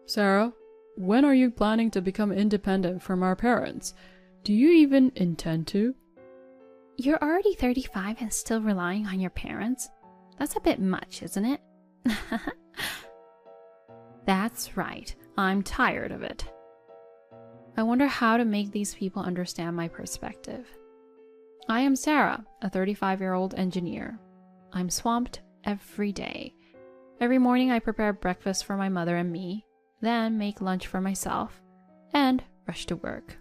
Sarah, when are you planning to become independent from our parents? Do you even intend to? You're already 35 and still relying on your parents? That's a bit much, isn't it? That's right. I'm tired of it. I wonder how to make these people understand my perspective. I am Sarah, a 35-year-old engineer. I'm swamped every day. Every morning I prepare breakfast for my mother and me, then make lunch for myself, and rush to work.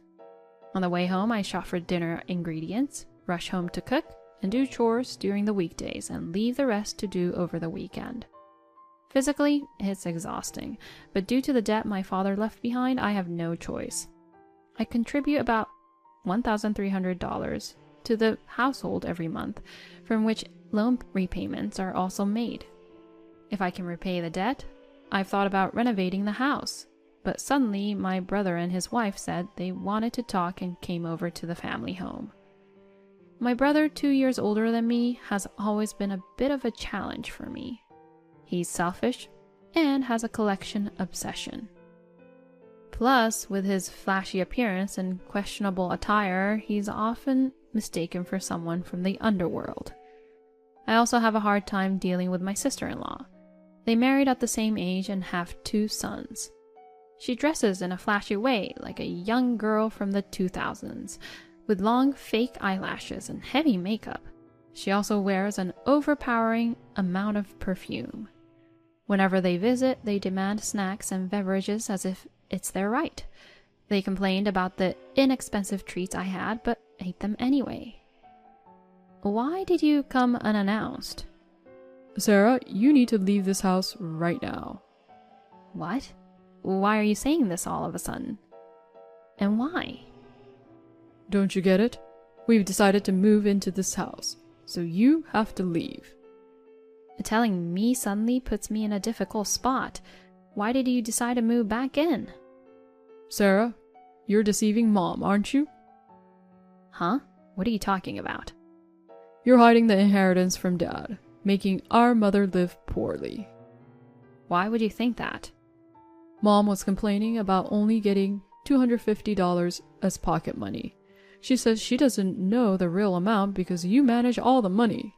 On the way home, I shop for dinner ingredients, rush home to cook, and do chores during the weekdays and leave the rest to do over the weekend. Physically, it's exhausting, but due to the debt my father left behind, I have no choice. I contribute about $1,300 to the household every month, from which loan repayments are also made. If I can repay the debt, I've thought about renovating the house, but suddenly my brother and his wife said they wanted to talk and came over to the family home. My brother, 2 years older than me, has always been a bit of a challenge for me. He's selfish and has a collection obsession. Plus, with his flashy appearance and questionable attire, he's often mistaken for someone from the underworld. I also have a hard time dealing with my sister-in-law. They married at the same age and have 2 sons. She dresses in a flashy way, like a young girl from the 2000s, with long fake eyelashes and heavy makeup. She also wears an overpowering amount of perfume. Whenever they visit, they demand snacks and beverages as if it's their right. They complained about the inexpensive treats I had, but ate them anyway. Why did you come unannounced? Sarah, you need to leave this house right now. What? Why are you saying this all of a sudden? And why? Don't you get it? We've decided to move into this house, so you have to leave. Telling me suddenly puts me in a difficult spot. Why did you decide to move back in? Sarah, you're deceiving Mom, aren't you? Huh? What are you talking about? You're hiding the inheritance from Dad, making our mother live poorly. Why would you think that? Mom was complaining about only getting $250 as pocket money. She says she doesn't know the real amount because you manage all the money.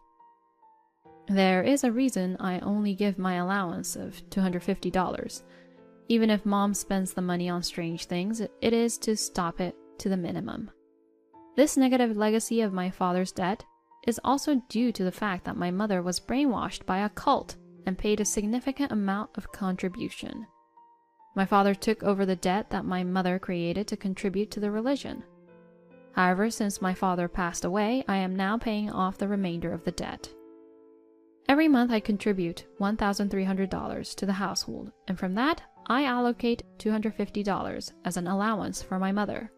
There is a reason I only give my allowance of $250. Even if Mom spends the money on strange things, it is to stop it to the minimum. This negative legacy of my father's debt is also due to the fact that my mother was brainwashed by a cult and paid a significant amount of contribution. My father took over the debt that my mother created to contribute to the religion. However, since my father passed away, I am now paying off the remainder of the debt. Every month I contribute $1,300 to the household, and from that, I allocate $250 as an allowance for my mother.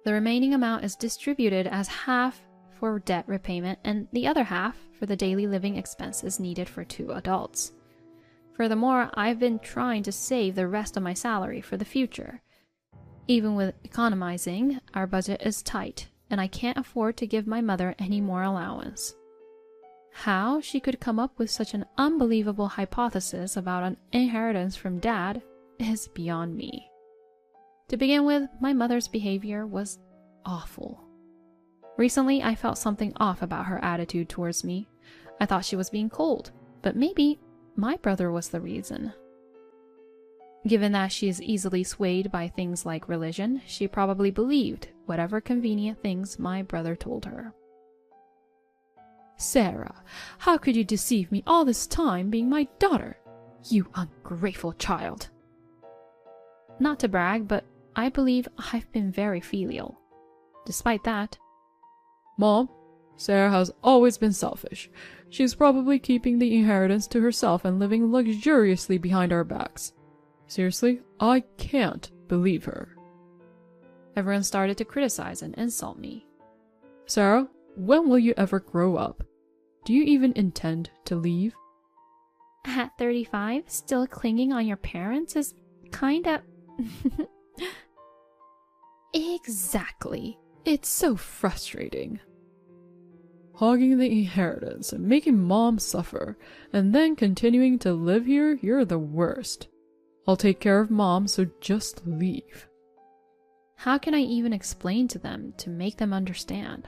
The remaining amount is distributed as half for debt repayment and the other half for the daily living expenses needed for 2 adults. Furthermore, I've been trying to save the rest of my salary for the future. Even with economizing, our budget is tight, and I can't afford to give my mother any more allowance. How she could come up with such an unbelievable hypothesis about an inheritance from Dad is beyond me. To begin with, my mother's behavior was awful. Recently, I felt something off about her attitude towards me. I thought she was being cold, but maybe my brother was the reason. Given that she is easily swayed by things like religion, she probably believed whatever convenient things my brother told her. Sarah, how could you deceive me all this time being my daughter? You ungrateful child. Not to brag, but I believe I've been very filial. Despite that, Mom, Sarah has always been selfish. She's probably keeping the inheritance to herself and living luxuriously behind our backs. Seriously, I can't believe her. Everyone started to criticize and insult me. Sarah, when will you ever grow up? Do you even intend to leave? At 35, still clinging on your parents is kinda... Exactly. It's so frustrating. Hogging the inheritance and making Mom suffer, and then continuing to live here, you're the worst. I'll take care of Mom, so just leave. How can I even explain to them to make them understand?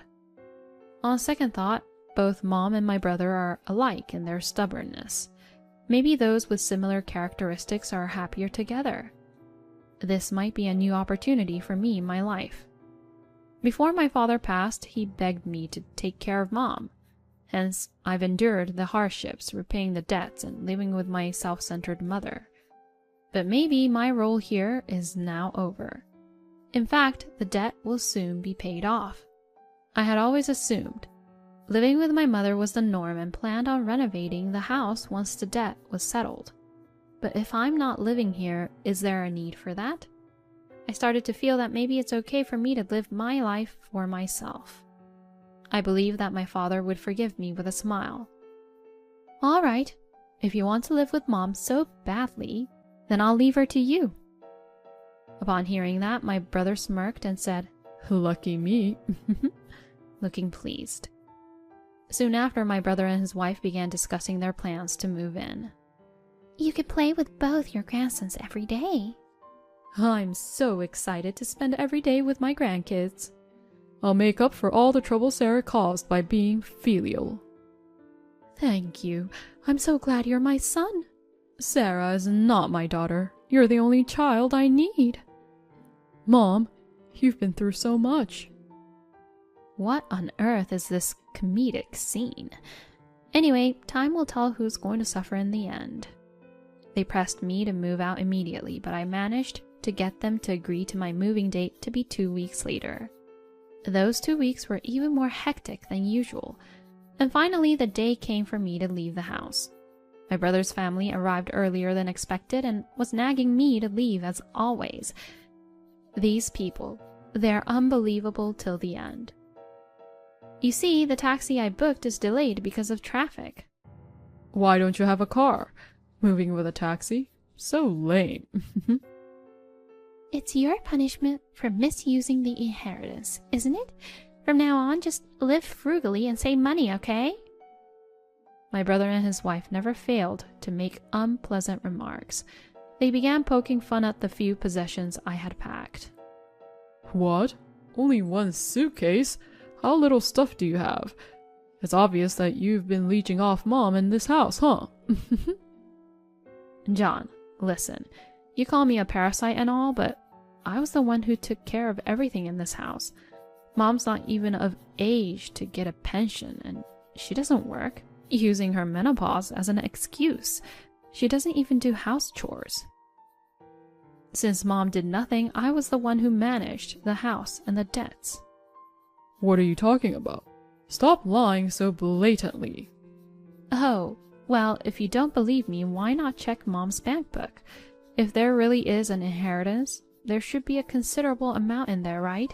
On second thought, both Mom and my brother are alike in their stubbornness. Maybe those with similar characteristics are happier together. This might be a new opportunity for me in my life. Before my father passed, he begged me to take care of Mom. Hence, I've endured the hardships, repaying the debts, and living with my self-centered mother. But maybe my role here is now over. In fact, the debt will soon be paid off. I had always assumed living with my mother was the norm and planned on renovating the house once the debt was settled. But if I'm not living here, is there a need for that? I started to feel that maybe it's okay for me to live my life for myself. I believed that my father would forgive me with a smile. All right, if you want to live with Mom so badly, then I'll leave her to you. Upon hearing that, my brother smirked and said, Lucky me. looking pleased. Soon after, my brother and his wife began discussing their plans to move in. You could play with both your grandsons every day. I'm so excited to spend every day with my grandkids. I'll make up for all the trouble Sarah caused by being filial. Thank you. I'm so glad you're my son. Sarah is not my daughter. You're the only child I need. Mom, you've been through so much. What on earth is this comedic scene? Anyway, time will tell who's going to suffer in the end. They pressed me to move out immediately, but I managed to get them to agree to my moving date to be 2 weeks later. Those 2 weeks were even more hectic than usual, and finally the day came for me to leave the house. My brother's family arrived earlier than expected and was nagging me to leave as always. These people, they're unbelievable till the end. You see, the taxi I booked is delayed because of traffic. Why don't you have a car? Moving with a taxi? So lame. It's your punishment for misusing the inheritance, isn't it? From now on, just live frugally and save money, okay? My brother and his wife never failed to make unpleasant remarks. They began poking fun at the few possessions I had packed. What? Only one suitcase? How little stuff do you have? It's obvious that you've been leeching off Mom in this house, huh? John, listen. You call me a parasite and all, but I was the one who took care of everything in this house. Mom's not even of age to get a pension, and she doesn't work, using her menopause as an excuse. She doesn't even do house chores. Since Mom did nothing, I was the one who managed the house and the debts. What are you talking about? Stop lying so blatantly. Oh, well, if you don't believe me, why not check Mom's bank book? If there really is an inheritance, there should be a considerable amount in there, right?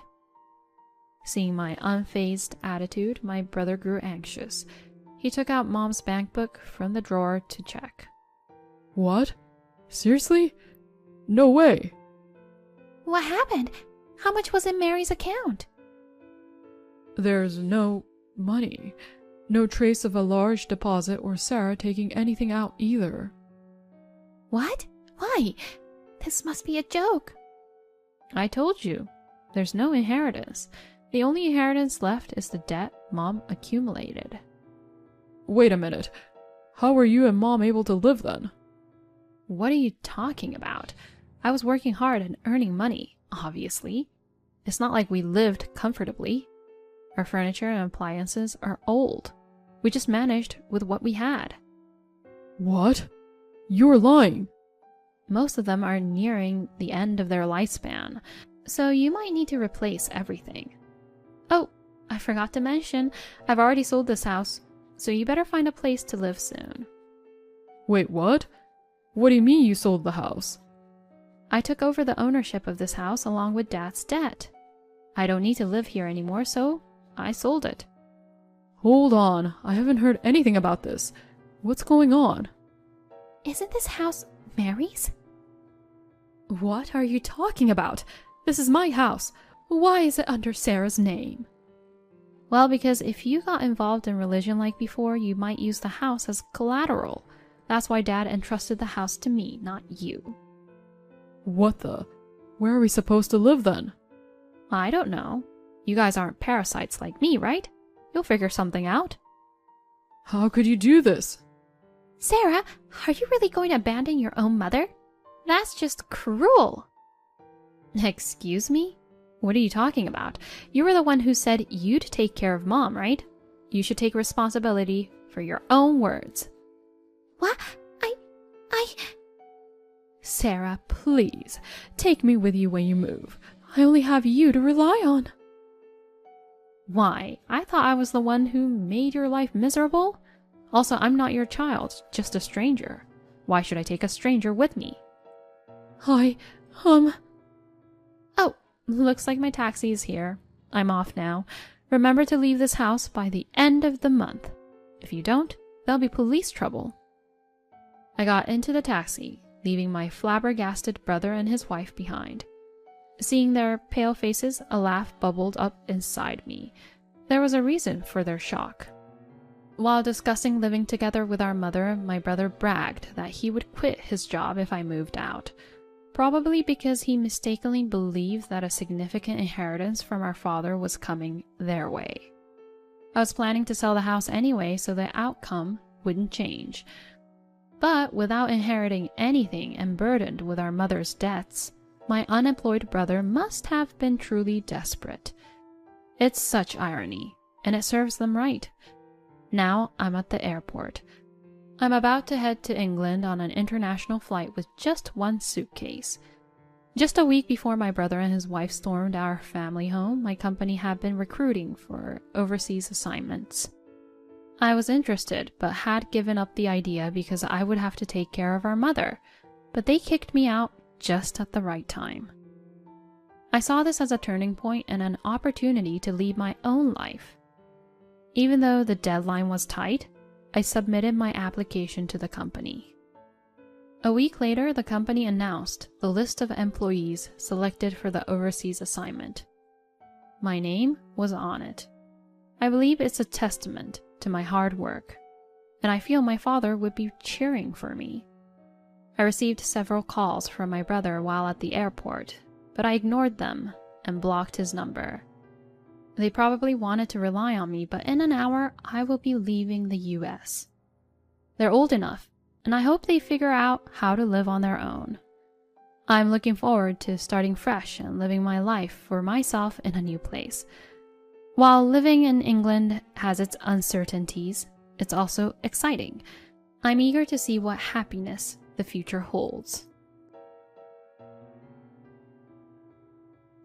Seeing my unfazed attitude, my brother grew anxious. He took out Mom's bank book from the drawer to check. What? Seriously? No way. What happened? How much was in Mary's account? There's no money. No trace of a large deposit or Sarah taking anything out either. What? Why? This must be a joke. I told you. There's no inheritance. The only inheritance left is the debt Mom accumulated. Wait a minute. How were you and Mom able to live then? What are you talking about? I was working hard and earning money, obviously. It's not like we lived comfortably. Our furniture and appliances are old. We just managed with what we had. What? You're lying. Most of them are nearing the end of their lifespan, so you might need to replace everything. Oh, I forgot to mention, I've already sold this house, so you better find a place to live soon. Wait, what? What do you mean you sold the house? I took over the ownership of this house along with Dad's debt. I don't need to live here anymore, so I sold it. Hold on, I haven't heard anything about this. What's going on? Isn't this house Mary's? What are you talking about? This is my house. Why is it under Sarah's name? Well, because if you got involved in religion like before, you might use the house as collateral. That's why Dad entrusted the house to me, not you. What the? Where are we supposed to live then? I don't know. You guys aren't parasites like me, right? You'll figure something out. How could you do this? Sarah, are you really going to abandon your own mother? That's just cruel. Excuse me? What are you talking about? You were the one who said you'd take care of Mom, right? You should take responsibility for your own words. What? Sarah, please, take me with you when you move. I only have you to rely on. Why? I thought I was the one who made your life miserable? Also, I'm not your child, just a stranger. Why should I take a stranger with me? Oh, looks like my taxi is here. I'm off now. Remember to leave this house by the end of the month. If you don't, there'll be police trouble. I got into the taxi, leaving my flabbergasted brother and his wife behind. Seeing their pale faces, a laugh bubbled up inside me. There was a reason for their shock. While discussing living together with our mother, my brother bragged that he would quit his job if I moved out. Probably because he mistakenly believed that a significant inheritance from our father was coming their way. I was planning to sell the house anyway, so the outcome wouldn't change. But without inheriting anything and burdened with our mother's debts, my unemployed brother must have been truly desperate. It's such irony, and it serves them right. Now I'm at the airport. I'm about to head to England on an international flight with just one suitcase. Just a week before my brother and his wife stormed our family home, my company had been recruiting for overseas assignments. I was interested, but had given up the idea because I would have to take care of our mother, but they kicked me out just at the right time. I saw this as a turning point and an opportunity to lead my own life. Even though the deadline was tight, I submitted my application to the company. A week later, the company announced the list of employees selected for the overseas assignment. My name was on it. I believe it's a testament to my hard work, and I feel my father would be cheering for me. I received several calls from my brother while at the airport, but I ignored them and blocked his number. They probably wanted to rely on me, but in an hour, I will be leaving the US. They're old enough, and I hope they figure out how to live on their own. I'm looking forward to starting fresh and living my life for myself in a new place. While living in England has its uncertainties, it's also exciting. I'm eager to see what happiness the future holds.